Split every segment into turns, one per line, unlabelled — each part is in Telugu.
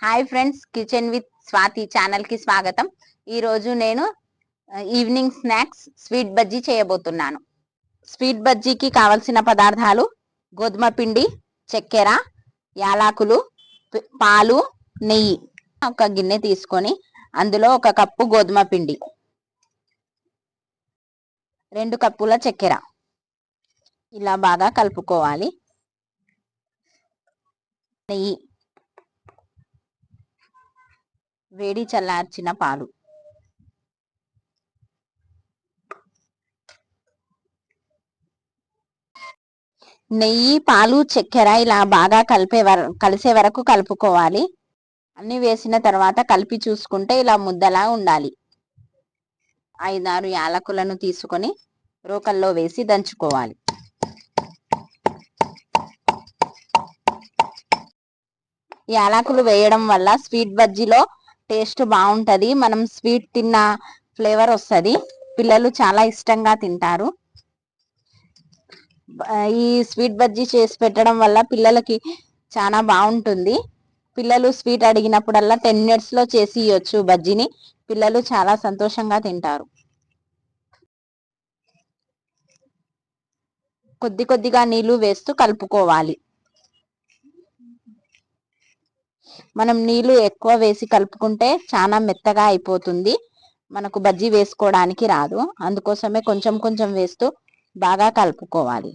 Hi friends, kitchen with Swathi channel కి స్వాగతం. ఈ రోజు నేను ఈవినింగ్ స్నాక్స్ స్వీట్ బజ్జీ చేయబోతున్నాను. స్వీట్ బజ్జీకి కావలసిన పదార్థాలు: గోధుమ పిండి, చక్కెర, యాలకులు, పాలు, నెయ్యి. ఒక గిన్నె తీసుకొని అందులో 1 కప్పు గోధుమ పిండి, 2 కప్పుల చక్కెర ఇలా బాగా కలుపుకోవాలి. నెయ్యి, వేడి చల్లార్చిన పాలు, నెయ్యి, పాలు, చక్కెర ఇలా బాగా కలిసే వరకు కలుపుకోవాలి. అన్ని వేసిన తర్వాత కలిపి చూసుకుంటే ఇలా ముద్దలా ఉండాలి. 5-6 యాలకులను తీసుకొని రోకల్లో వేసి దంచుకోవాలి. యాలకులు వేయడం వల్ల స్వీట్ బజ్జీలో టేస్ట్ బాగుంటది. మనం స్వీట్ తిన్న ఫ్లేవర్ వస్తుంది. పిల్లలు చాలా ఇష్టంగా తింటారు. ఈ స్వీట్ బజ్జీ చేసి పెట్టడం వల్ల పిల్లలకి చాలా బాగుంటుంది. పిల్లలు స్వీట్ అడిగినప్పుడల్లా 10 minutes లో చేసి ఇవ్వచ్చు బజ్జీని. పిల్లలు చాలా సంతోషంగా తింటారు. కొద్దిగా నీళ్లు వేస్తూ కలుపుకోవాలి. మనం నీళ్లు ఎక్కువ వేసి కలుపుకుంటే చాలా మెత్తగా అయిపోతుంది. మనకు బజ్జీ వేసుకోవడానికి రాదు. అందుకోసమే కొంచెం వేస్తూ బాగా కలుపుకోవాలి.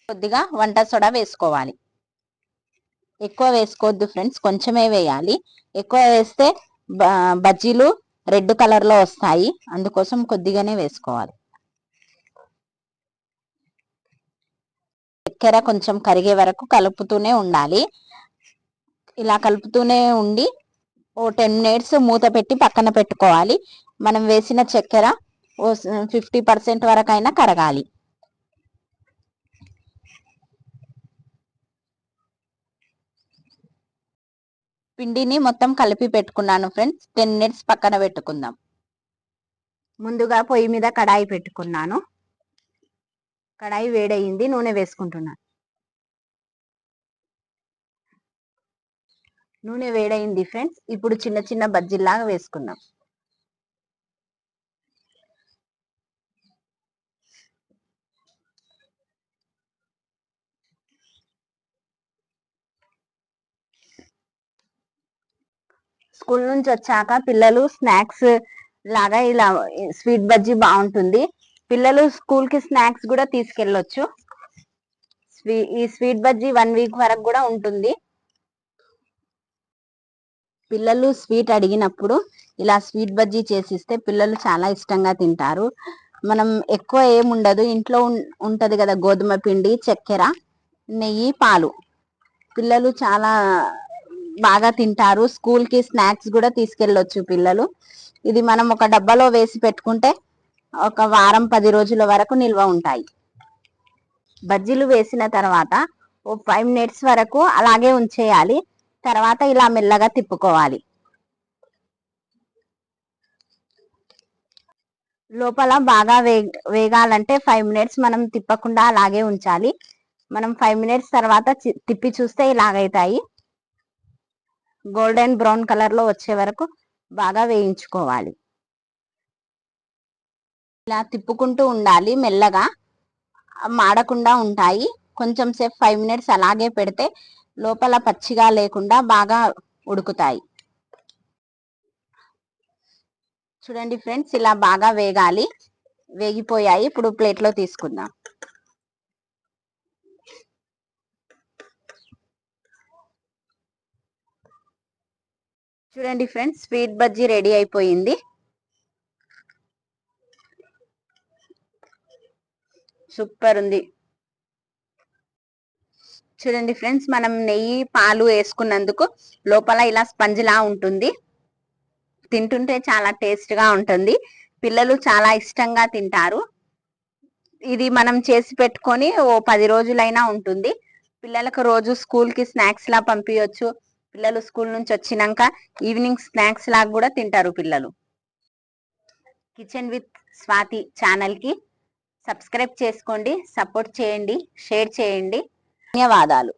కొద్దిగా వంట సోడా వేసుకోవాలి. ఎక్కువ వేసుకోవద్దు ఫ్రెండ్స్, కొంచెమే వేయాలి. ఎక్కువ వేస్తే బజ్జీలు రెడ్ కలర్ లో వస్తాయి. అందుకోసం కొద్దిగానే వేసుకోవాలి. చక్కెర కొంచెం కరిగే వరకు కలుపుతూనే ఉండాలి. ఇలా కలుపుతూనే ఉండి 10 minutes మూత పెట్టి పక్కన పెట్టుకోవాలి. మనం వేసిన చక్కెర 50% వరకైనా కరగాలి. పిండిని మొత్తం కలిపి పెట్టుకున్నాను ఫ్రెండ్స్. 10 minutes పక్కన పెట్టుకుందాం. ముందుగా పొయ్యి మీద కడాయి పెట్టుకున్నాను. కడాయి వేడయింది. నూనె వేసుకుంటున్నాను. నూనె వేడైంది ఫ్రెండ్స్. ఇప్పుడు చిన్న బజ్జీలాగా వేసుకుందాం. స్కూల్ నుంచి వచ్చాక పిల్లలు స్నాక్స్ లాగా ఇలా స్వీట్ బజ్జీ బాగుంటుంది. పిల్లలు స్కూల్ కి స్నాక్స్ కూడా తీసుకెళ్ళొచ్చు. ఈ స్వీట్ బజ్జీ 1 week వరకు కూడా ఉంటుంది. పిల్లలు స్వీట్ అడిగినప్పుడు ఇలా స్వీట్ బజ్జీ చేసిస్తే పిల్లలు చాలా ఇష్టంగా తింటారు. మనం ఎక్కువ ఏముండదు, ఇంట్లో ఉంటది కదా గోధుమ పిండి, చక్కెర, నెయ్యి, పాలు. పిల్లలు చాలా బాగా తింటారు. స్కూల్ కి స్నాక్స్ కూడా తీసుకెళ్ళొచ్చు పిల్లలు. ఇది మనం ఒక డబ్బాలో వేసి పెట్టుకుంటే ఒక వారం 10 రోజుల వరకు నిల్వ ఉంటాయి. బజ్జీలు వేసిన తర్వాత 5 minutes వరకు అలాగే ఉంచేయాలి. తర్వాత ఇలా మెల్లగా తిప్పుకోవాలి. లోపల బాగా వేగాలంటే 5 minutes మనం తిప్పకుండా అలాగే ఉంచాలి. మనం 5 minutes తర్వాత తిప్పి చూస్తే ఇలాగైతాయి. గోల్డెన్ బ్రౌన్ కలర్ లో వచ్చే వరకు బాగా వేయించుకోవాలి. ఇలా తిప్పుకుంటూ ఉండాలి. మెల్లగా మాడకుండా ఉంటాయి. కొంచెం సేపు 5 minutes అలాగే పెడితే లోపల పచ్చిగా లేకుండా బాగా ఉడుకుతాయి. చూడండి ఫ్రెండ్స్, ఇలా బాగా వేగాలి. వేగిపోయాయి. ఇప్పుడు ప్లేట్లో తీసుకుందాం. చూడండి ఫ్రెండ్స్, స్వీట్ బజ్జీ రెడీ అయిపోయింది. సూపర్ ఉంది. చూడండి ఫ్రెండ్స్, మనం నెయ్యి, పాలు వేసుకున్నందుకు లోపల ఇలా స్పంజ్ లా ఉంటుంది. తింటుంటే చాలా టేస్ట్ గా ఉంటుంది. పిల్లలు చాలా ఇష్టంగా తింటారు. ఇది మనం చేసి పెట్టుకొని 10 రోజులైనా ఉంటుంది. పిల్లలకు రోజు స్కూల్ కి స్నాక్స్ లా పంపించవచ్చు. పిల్లలు స్కూల్ నుంచి వచ్చినాక ఈవినింగ్ స్నాక్స్ లాగా కూడా తింటారు పిల్లలు. కిచెన్ విత్ స్వాతి ఛానల్ కి సబ్స్క్రైబ్ చేసుకోండి, సపోర్ట్ చేయండి, షేర్ చేయండి. ధన్యవాదాలు.